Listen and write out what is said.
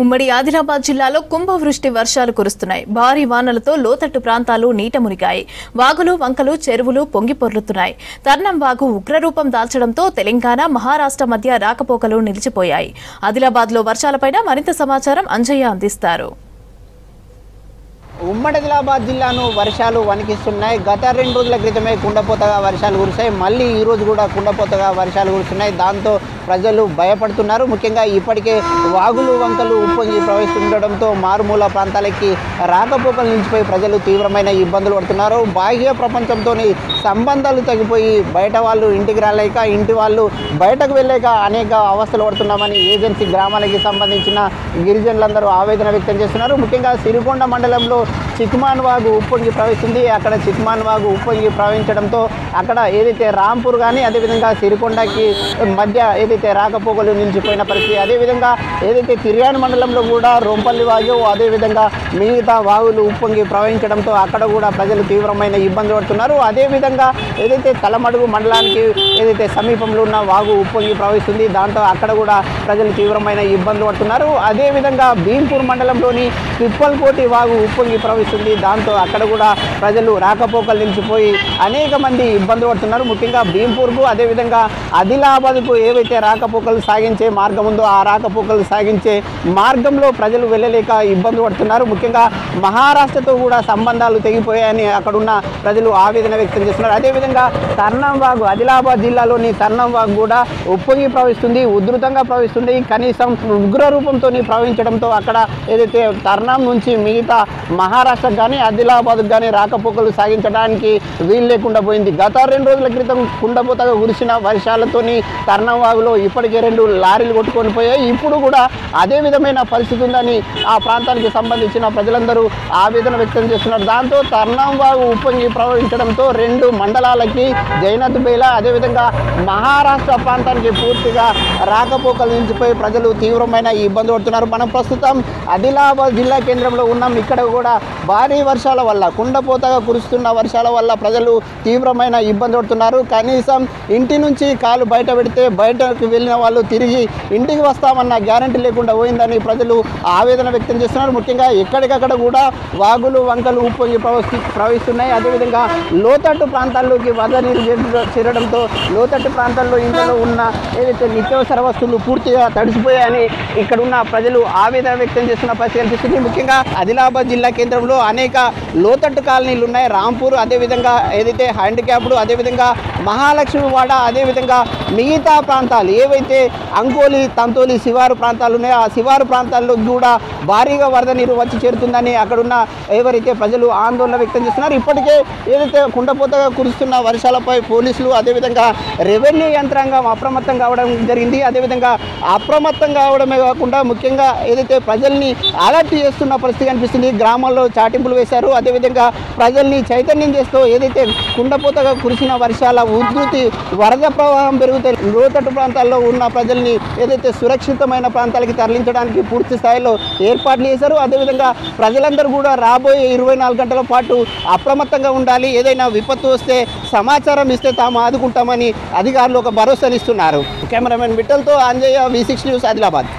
ఉమ్మడి ఆదిలాబాద్ జిల్లాలో కుంభవృష్టి వర్షాలు కురుస్తున్నాయి. భారీ వానలతో లోతట్టు ప్రాంతాలు నీట మునిగాయి. వాగులు, వంకలు, చెరువులు పొంగిపొర్లుతున్నాయి. తర్నం వాగు ఉగ్రరూపం దాల్చడంతో తెలంగాణ, మహారాష్ట్ర మధ్య రాకపోకలు నిలిచిపోయాయి. ఆదిలాబాద్లో వర్షాలపై మరింత సమాచారం అంజయ్య అందిస్తారు. ఉమ్మడి ఆదిలాబాద్ జిల్లాను వర్షాలు వణికిస్తున్నాయి. గత 2 రోజుల క్రితమే కుండపోతగా వర్షాలు కురిశాయి. మళ్ళీ ఈ రోజు కూడా కుండపోతగా వర్షాలు కురుస్తున్నాయి. దాంతో ప్రజలు భయపడుతున్నారు. ముఖ్యంగా ఇప్పటికే వాగులు, వంకలు ఉప్పొంగి ప్రవహిస్తుండడంతో మారుమూల ప్రాంతాలకి రాకపోకలు నిలిచిపోయి ప్రజలు తీవ్రమైన ఇబ్బందులు పడుతున్నారు. బాహ్య ప్రపంచంతో సంబంధాలు తగ్గిపోయి బయట వాళ్ళు ఇంటికి రాలేక, ఇంటి వాళ్ళు బయటకు వెళ్ళలేక అనేక అవస్థలు పడుతున్నామని ఏజెన్సీ గ్రామాలకి సంబంధించిన గిరిజనులందరూ ఆవేదన వ్యక్తం చేస్తున్నారు. ముఖ్యంగా సిరికొండ మండలంలో చిక్మాన్ వాగు ఉప్పొంగి ప్రవహిస్తుంది. అక్కడ చిక్మాన్ వాగు ఉప్పొంగి ప్రవహించడంతో అక్కడ ఏదైతే రాంపూర్ కానీ అదేవిధంగా సిరికొండకి మధ్య ఏదైతే రాకపోకలు నిలిచిపోయిన పరిస్థితి. అదేవిధంగా ఏదైతే తిర్యాని మండలంలో కూడా రొంపల్లి వాగు, అదేవిధంగా మిగతా వాగులు ఉప్పొంగి ప్రవహించడంతో అక్కడ కూడా ప్రజలు తీవ్రమైన ఇబ్బంది పడుతున్నారు. అదేవిధంగా ఏదైతే తలమడుగు మండలానికి ఏదైతే సమీపంలో ఉన్న వాగు ఉప్పొంగి ప్రవహిస్తుంది, దాంతో అక్కడ కూడా ప్రజలు తీవ్రమైన ఇబ్బందులు పడుతున్నారు. అదేవిధంగా భీంపూర్ మండలంలోని పిప్పల్కోటి వాగు ఉప్పొంగి ప్రవహిస్తుంది. దాంతో అక్కడ కూడా ప్రజలు రాకపోకలు నిలిచిపోయి అనేక మంది ఇబ్బంది పడుతున్నారు. ముఖ్యంగా భీంపూర్కు అదేవిధంగా ఆదిలాబాద్కు ఏవైతే రాకపోకలు సాగించే మార్గం ఉందో ఆ రాకపోకలు సాగించే మార్గంలో ప్రజలు వెళ్ళలేక ఇబ్బంది పడుతున్నారు. ముఖ్యంగా మహారాష్ట్రతో కూడా సంబంధాలు తెగిపోయాయని అక్కడున్న ప్రజలు ఆవేదన వ్యక్తం చేస్తున్నారు. అదేవిధంగా తర్నం వాగు, ఆదిలాబాద్ జిల్లాలోని తర్నం వాగు కూడా ఉప్పొంగి ప్రవహిస్తుంది, ఉధృతంగా ప్రవహిస్తుంది. కనీసం ఉగ్ర రూపంతో ప్రవహించడంతో అక్కడ ఏదైతే తర్నం నుంచి మిగతా మహారాష్ట్రకు కానీ ఆదిలాబాద్కు కానీ రాకపోకలు సాగించడానికి వీలు లేకుండా పోయింది. గత 2 రోజుల క్రితం కుండపోతగా కురిసిన వర్షాలతోని తర్నం వాగులో ఇప్పటికే 2 లారీలు కొట్టుకొని పోయాయి. ఇప్పుడు కూడా అదే విధమైన పరిస్థితి ఉందని ఆ ప్రాంతానికి సంబంధించిన ప్రజలందరూ ఆవేదన వ్యక్తం చేస్తున్నారు. దాంతో తర్నం వాగు ఉప్పొంగి ప్రవహించడంతో 2 మండలాలకి జైనత్ బేలా అదేవిధంగా మహారాష్ట్ర ప్రాంతానికి పూర్తిగా రాకపోకలు నిలిచిపోయి ప్రజలు తీవ్రమైన ఇబ్బంది పడుతున్నారు. మనం ప్రస్తుతం ఆదిలాబాద్ జిల్లా కేంద్రంలో ఉన్నాం. ఇక్కడ కూడా భారీ వర్షాల వల్ల, కుండపోతగా కురుస్తున్న వర్షాల వల్ల ప్రజలు తీవ్రమైన ఇబ్బంది పడుతున్నారు. కనీసం ఇంటి నుంచి కాలు బయట పెడితే బయటకు వెళ్ళిన వాళ్ళు తిరిగి ఇంటికి వస్తామన్న గ్యారంటీ లేకుండా పోయిందని ప్రజలు ఆవేదన వ్యక్తం చేస్తున్నారు. ముఖ్యంగా ఎక్కడికక్కడ కూడా వాగులు, వంకలు ఉప్పొంగి ప్రవహిస్తున్నాయి. అదేవిధంగా లోతట్టు ప్రాంతాల్లోకి వరద నీరు చేరడంతో లోతట్టు ప్రాంతాల్లో ఇంట్లో ఉన్న ఏదైతే నిత్యావసర వస్తువులు పూర్తిగా తడిసిపోయాయని ఇక్కడ ఉన్న ప్రజలు ఆవేదన వ్యక్తం చేస్తున్న పరిస్థితి కనిపిస్తుంది. ముఖ్యంగా ఆదిలాబాద్ జిల్లా కేంద్రంలో అనేక లోతట్టు కాలనీలు ఉన్నాయి. రాంపూర్ అదేవిధంగా ఏదైతే హ్యాండిక్యాప్డ్ అదేవిధంగా మహాలక్ష్మివాడ అదేవిధంగా మిగతా ప్రాంతాలు ఏవైతే అంకోలి, తంతోలి శివారు ప్రాంతాలు ఉన్నాయో ఆ శివారు ప్రాంతాల్లో కూడా భారీగా వరద నీరు వచ్చి చేరుతుందని అక్కడున్న ఎవరైతే ప్రజలు ఆందోళన వ్యక్తం చేస్తున్నారు. ఇప్పటికే ఏదైతే కుండపోతగా కురుస్తున్న వర్షాలపై పోలీసులు అదేవిధంగా రెవెన్యూ యంత్రాంగం అప్రమత్తం కావడం జరిగింది. అదేవిధంగా అప్రమత్తం కావడమే కాకుండా ముఖ్యంగా ఏదైతే ప్రజల్ని అలర్ట్ చేస్తున్న పరిస్థితి కనిపిస్తుంది. గ్రామాల్లో చాటింపులు వేశారు. అదేవిధంగా ప్రజల్ని చైతన్యం చేస్తూ ఏదైతే కుండపోతగా కురిసిన వర్షాల ఉధృతి వరద ప్రవాహం పెరిగితే లోతట్టు ప్రాంతాల్లో ఉన్న ప్రజల్ని ఏదైతే సురక్షితమైన ప్రాంతాలకి తరలించడానికి పూర్తి స్థాయిలో ఏర్పాట్లు చేశారు. అదేవిధంగా ప్రజలందరూ కూడా రాబోయే 24 గంటల పాటు అప్రమత్తంగా ఉండాలి. ఏదైనా విపత్తు వస్తే సమాచారం ఇస్తే తాము ఆదుకుంటామని అధికారులు ఒక భరోసానిస్తున్నారు. కెమెరామెన్ విఠల్తో అంజయ్య, V6 న్యూస్, ఆదిలాబాద్.